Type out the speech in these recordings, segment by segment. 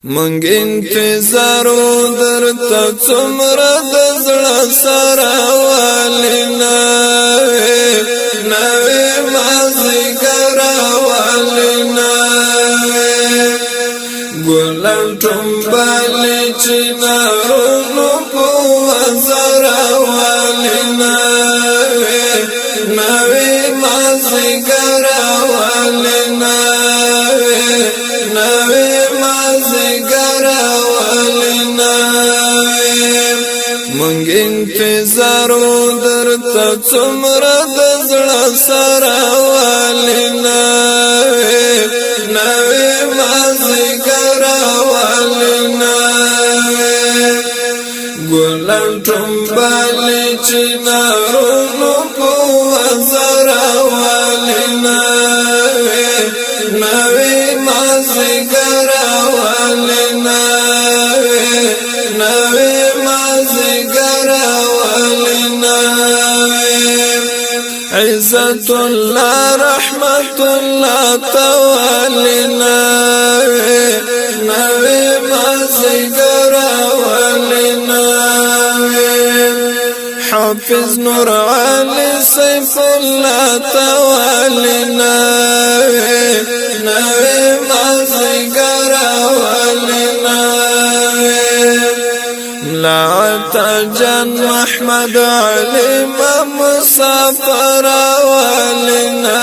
منگ انتظارو در تا څومره د زړه سره والنا نوې مازیګر والنا ګلان ټومبلې چې نارونو په وزر والنا نوې مازیګر والنا نوې مازیګر والنا مونږ انتظارو درته څومره د زړه سره والنا نوې مازیګر والنا ګلان ټومبلې چې نارونو په وزر والنا نوې مازیګر والنا نوې مازیګر والنا عزت الله رحمت الله توالنا نوې مازیګر والنا حافظ نور علي سيف الله توالنا نوې مازیګر والنا ملعت جان محمد علي مسافر والنا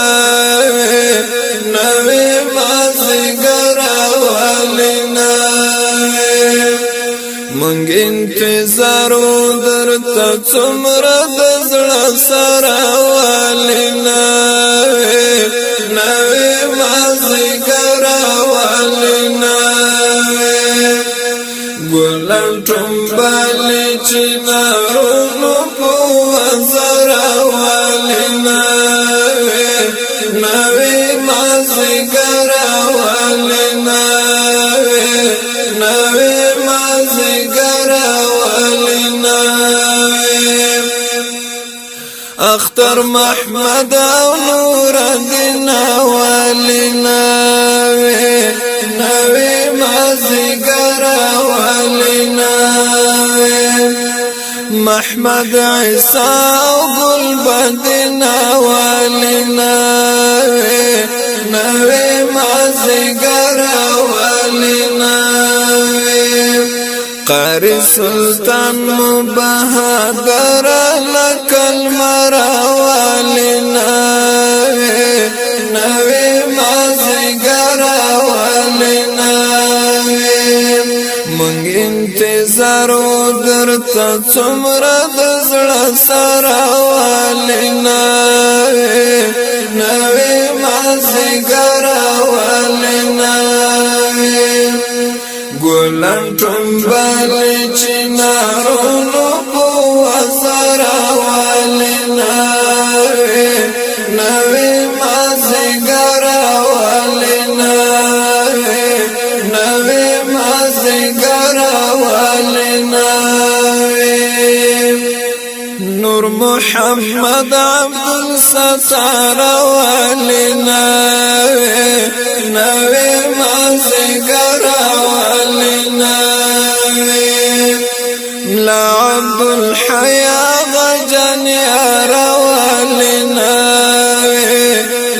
نوې مازیګر والنا مونږ انتظارو درته څومره د زړه سره والنا نوې مازیګر والنا ګلان ټومبلې چې نارونو په وزر والنا نوې مازیګر والنا نوې مازیګر والنا اختر محمد او نور الدین والنا نوې مازیګر والنا محمد عیسی او ګل بدین والنا نوې مازیګر والنا قاری سلطان مبهدر لکل مروالنا نوې مازیګر والنا مونږ انتظارو درته څومره د زړه سره والنا نوې مازیګر والنا ګلان ټومبلې چې نارونو په وزر والنا نوې مازیګر والنا نوې مازیګر والنا نور محمد عبد الستار والنا نوې مازیګر والنا لا عبد الحيا غجن يا والنا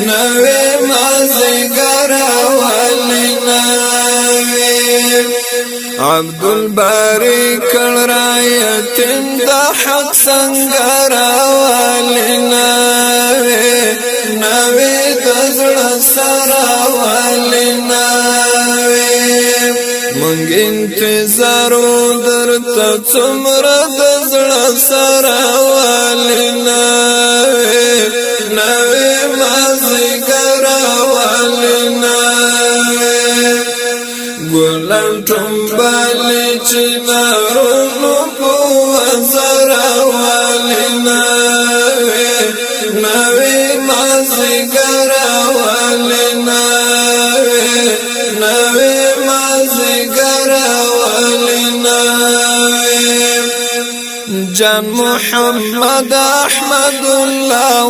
نوې مازیګر والنا عبد الباري کړ رايتم د حق سنگر والنا نوې د زړه سره والنا مونږ انتظارو درته څومره د زړه سره والنا نوې مازیګر والنا ګلان ټومبلې چې نارونو په وزر والنا نوې مازیګر والنا نوې مازیګر والنا جان محمد احمد الله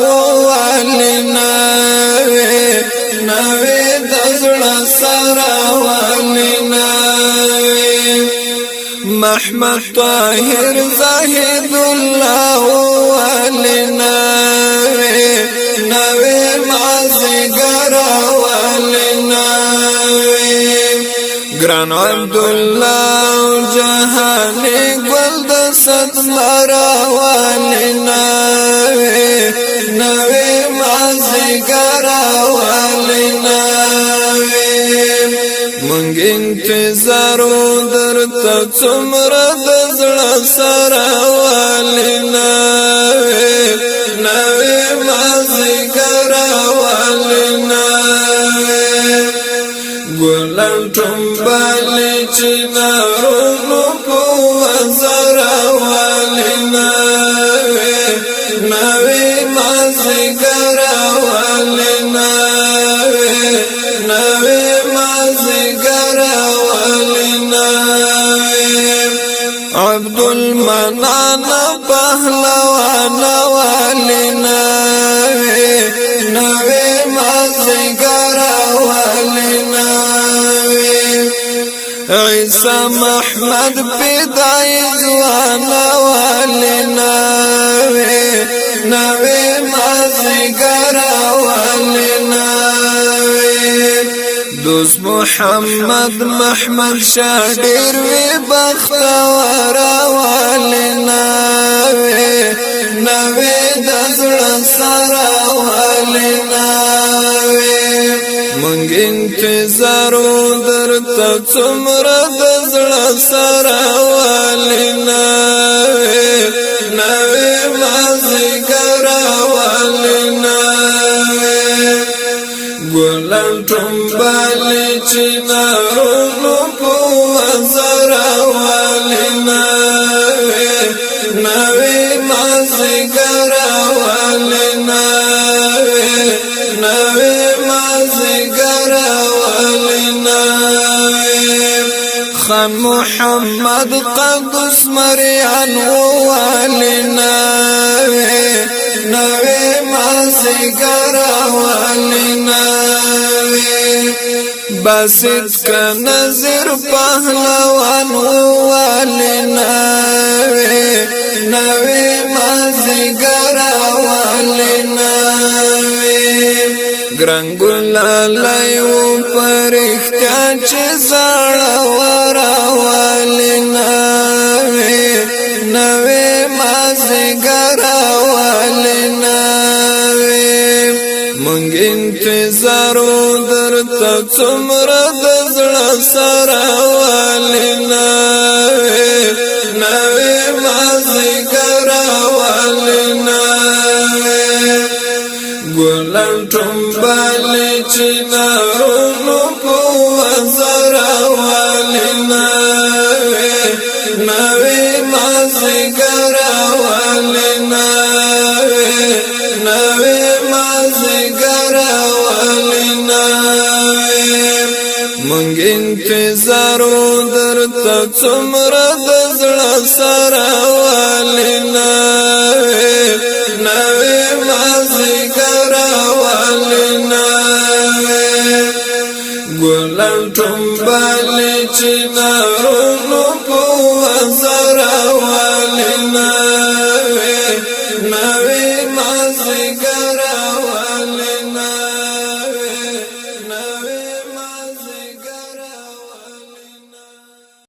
والنا نوې د زړه سره والنا محمد طاهر زاهد الله ولنا نوی مازیګر ولنا ګران عبد الله جهانی ګل د صدمر ولنا نوی مازیګر ولنا مونږ انتظار درته څومره د زړه سره ولنا نوی مازیګر ولنا ګلان ټومبلې چې نارونو په وزر ولنا نوی مازیګر ولنا نوی مازیګر ولنا عبد المنان پهلوان ولنا نوی مازیګر ولنا عیسی محمد پیدای ځوان ولنا نوی مازیګر ولنا دوست محمد شاه ډېر وی بختور ولنا نوی د زړه سره ولنا مونږ انتظار درته څومره د زړه سره ولنا نوی مازیګر ولنا ګلان ټومبلې چې نارونو په وزر ولنا نوی مازیګر ولنا نوی مازیګر ولنا خان محمد قدس مریان ولنا نوی مازیګر ولنا باسط کا نظر پهلوان ولنا نوی مازیګر ولنا ګرنګل لایو پرختیا چې زړه ولنا نوی مازیګر ولنا مونږ انتظار درته څومره د زړه سره ولنا نوی مازیګر ولنا ګلان ټومبلې چې نارونو په وزر ولنا نوی مازیګر ولنا نوی مازیګر ولنا مونږ انتظار درته څومره د زړه سره ولنا نوی مازیګر ولنا ګلان ټومبلې چې نارونو په وزر ولنا